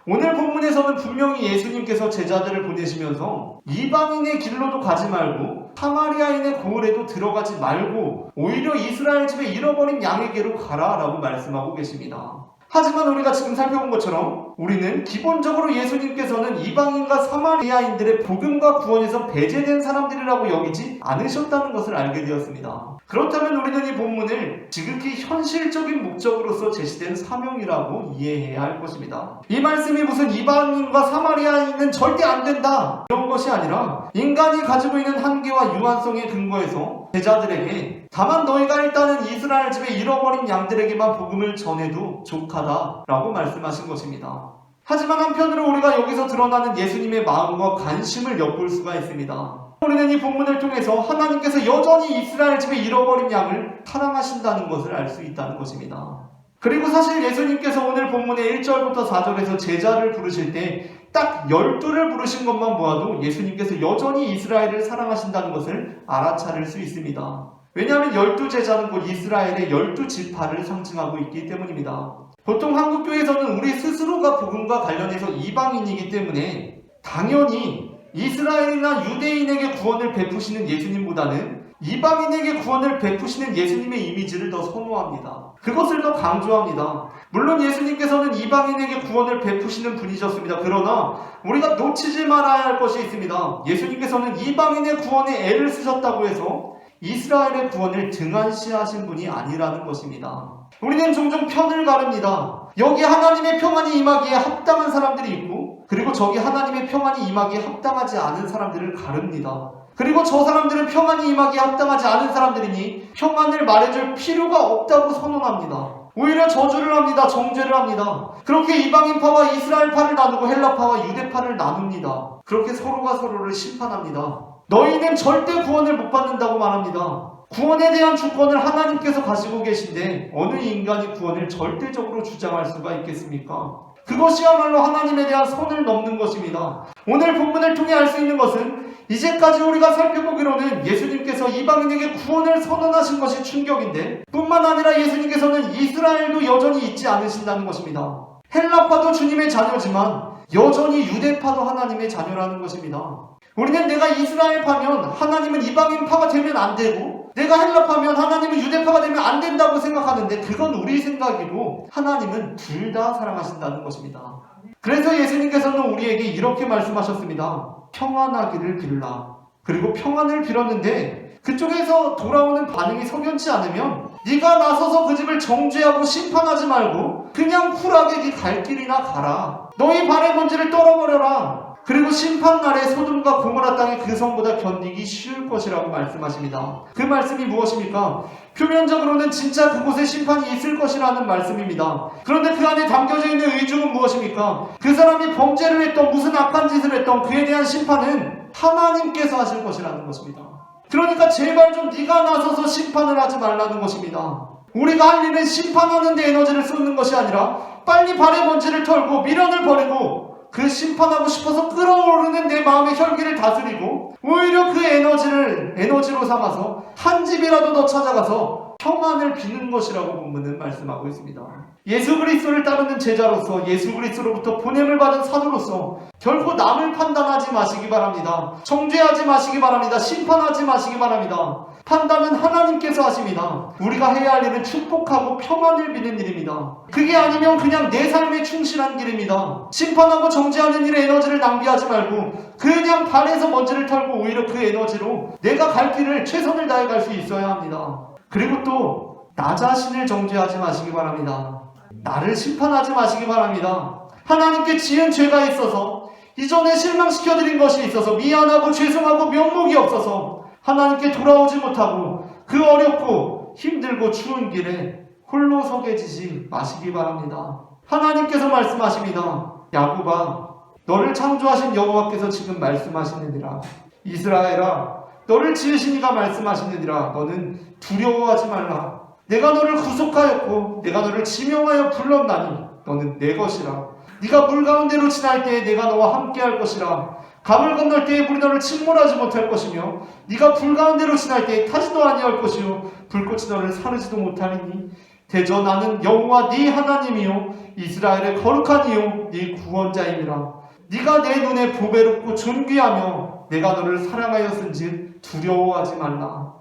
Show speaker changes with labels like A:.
A: 오늘 본문에서는 분명히 예수님께서 제자들을 보내시면서 이방인의 길로도 가지 말고 사마리아인의 고을에도 들어가지 말고 오히려 이스라엘 집에 잃어버린 양에게로 가라라고 말씀하고 계십니다. 하지만 우리가 지금 살펴본 것처럼 우리는 기본적으로 예수님께서는 이방인과 사마리아인들의 복음과 구원에서 배제된 사람들이라고 여기지 않으셨다는 것을 알게 되었습니다. 그렇다면 우리는 이 본문을 지극히 현실적인 목적으로서 제시된 사명이라고 이해해야 할 것입니다. 이 말씀이 무슨 이방인과 사마리아인은 절대 안 된다 이런 것이 아니라 인간이 가지고 있는 한계와 유한성에 근거해서 제자들에게 다만 너희가 일단은 이스라엘 집에 잃어버린 양들에게만 복음을 전해도 족하다라고 말씀하신 것입니다. 하지만 한편으로 우리가 여기서 드러나는 예수님의 마음과 관심을 엿볼 수가 있습니다. 우리는 이 본문을 통해서 하나님께서 여전히 이스라엘 집에 잃어버린 양을 사랑하신다는 것을 알 수 있다는 것입니다. 그리고 사실 예수님께서 오늘 본문의 1절부터 4절에서 제자를 부르실 때 딱 12를 부르신 것만 보아도 예수님께서 여전히 이스라엘을 사랑하신다는 것을 알아차릴 수 있습니다. 왜냐하면 12제자는 곧 이스라엘의 12지파를 상징하고 있기 때문입니다. 보통 한국교회에서는 우리 스스로가 복음과 관련해서 이방인이기 때문에 당연히 이스라엘이나 유대인에게 구원을 베푸시는 예수님보다는 이방인에게 구원을 베푸시는 예수님의 이미지를 더 선호합니다. 그것을 더 강조합니다. 물론 예수님께서는 이방인에게 구원을 베푸시는 분이셨습니다. 그러나 우리가 놓치지 말아야 할 것이 있습니다. 예수님께서는 이방인의 구원에 애를 쓰셨다고 해서 이스라엘의 구원을 등한시하신 분이 아니라는 것입니다. 우리는 종종 편을 가릅니다. 여기 하나님의 평안이 임하기에 합당한 사람들이 있고 그리고 저기 하나님의 평안이 임하기에 합당하지 않은 사람들을 가릅니다. 그리고 저 사람들은 평안이 임하기에 합당하지 않은 사람들이니 평안을 말해줄 필요가 없다고 선언합니다. 오히려 저주를 합니다. 정죄를 합니다. 그렇게 이방인파와 이스라엘파를 나누고 헬라파와 유대파를 나눕니다. 그렇게 서로가 서로를 심판합니다. 너희는 절대 구원을 못 받는다고 말합니다. 구원에 대한 주권을 하나님께서 가지고 계신데 어느 인간이 구원을 절대적으로 주장할 수가 있겠습니까? 그것이야말로 하나님에 대한 선을 넘는 것입니다. 오늘 본문을 통해 알 수 있는 것은 이제까지 우리가 살펴보기로는 예수님께서 이방인에게 구원을 선언하신 것이 충격인데 뿐만 아니라 예수님께서는 이스라엘도 여전히 잊지 않으신다는 것입니다. 헬라파도 주님의 자녀지만 여전히 유대파도 하나님의 자녀라는 것입니다. 우리는 내가 이스라엘파면 하나님은 이방인파가 되면 안 되고 내가 헬라파면 하나님은 유대파가 되면 안 된다고 생각하는데 그건 우리 생각이고 하나님은 둘 다 사랑하신다는 것입니다. 그래서 예수님께서는 우리에게 이렇게 말씀하셨습니다. 평안하기를 빌라. 그리고 평안을 빌었는데 그쪽에서 돌아오는 반응이 석연치 않으면 네가 나서서 그 집을 정죄하고 심판하지 말고 그냥 쿨하게 네 갈 길이나 가라. 너희 발의 먼지를 떨어버려라. 그리고 심판날에 소돔과 고모라 땅의 그 성보다 견디기 쉬울 것이라고 말씀하십니다. 그 말씀이 무엇입니까? 표면적으로는 진짜 그곳에 심판이 있을 것이라는 말씀입니다. 그런데 그 안에 담겨져 있는 의중은 무엇입니까? 그 사람이 범죄를 했던 무슨 악한 짓을 했던 그에 대한 심판은 하나님께서 하실 것이라는 것입니다. 그러니까 제발 좀 네가 나서서 심판을 하지 말라는 것입니다. 우리가 할 일은 심판하는 데 에너지를 쏟는 것이 아니라 빨리 발의 먼지를 털고 미련을 버리고 그 심판하고 싶어서 끓어오르는 내 마음의 혈기를 다스리고 오히려 그 에너지로 삼아서 한 집이라도 더 찾아가서 평안을 비는 것이라고 본문은 말씀하고 있습니다. 예수 그리스도를 따르는 제자로서 예수 그리스도로부터 보냄을 받은 사도로서 결코 남을 판단하지 마시기 바랍니다. 정죄하지 마시기 바랍니다. 심판하지 마시기 바랍니다. 판단은 하나님께서 하십니다. 우리가 해야 할 일은 축복하고 평안을 비는 일입니다. 그게 아니면 그냥 내 삶에 충실한 길입니다. 심판하고 정죄하는 일에 에너지를 낭비하지 말고 그냥 발에서 먼지를 털고 오히려 그 에너지로 내가 갈 길을 최선을 다해 갈 수 있어야 합니다. 그리고 또 나 자신을 정죄하지 마시기 바랍니다. 나를 심판하지 마시기 바랍니다. 하나님께 지은 죄가 있어서 이전에 실망시켜드린 것이 있어서 미안하고 죄송하고 면목이 없어서 하나님께 돌아오지 못하고 그 어렵고 힘들고 추운 길에 홀로 서게 지지 마시기 바랍니다. 하나님께서 말씀하십니다. 야곱아, 너를 창조하신 여호와께서 지금 말씀하시느니라. 이스라엘아, 너를 지으신 이가 말씀하시느니라. 너는 두려워하지 말라. 내가 너를 구속하였고 내가 너를 지명하여 불렀나니 너는 내 것이라. 네가 물 가운데로 지날 때에 내가 너와 함께 할 것이라. 강을 건널 때에 물이 너를 침몰하지 못할 것이며 네가 불 가운데로 지날 때에 타지도 아니할 것이요 불꽃이 너를 사르지도 못하리니 대저 나는 여호와 네 하나님이요 이스라엘의 거룩한 이요 네 구원자임이라. 네가 내 눈에 보배롭고 존귀하며 내가 너를 사랑하였은즉 두려워하지 말라.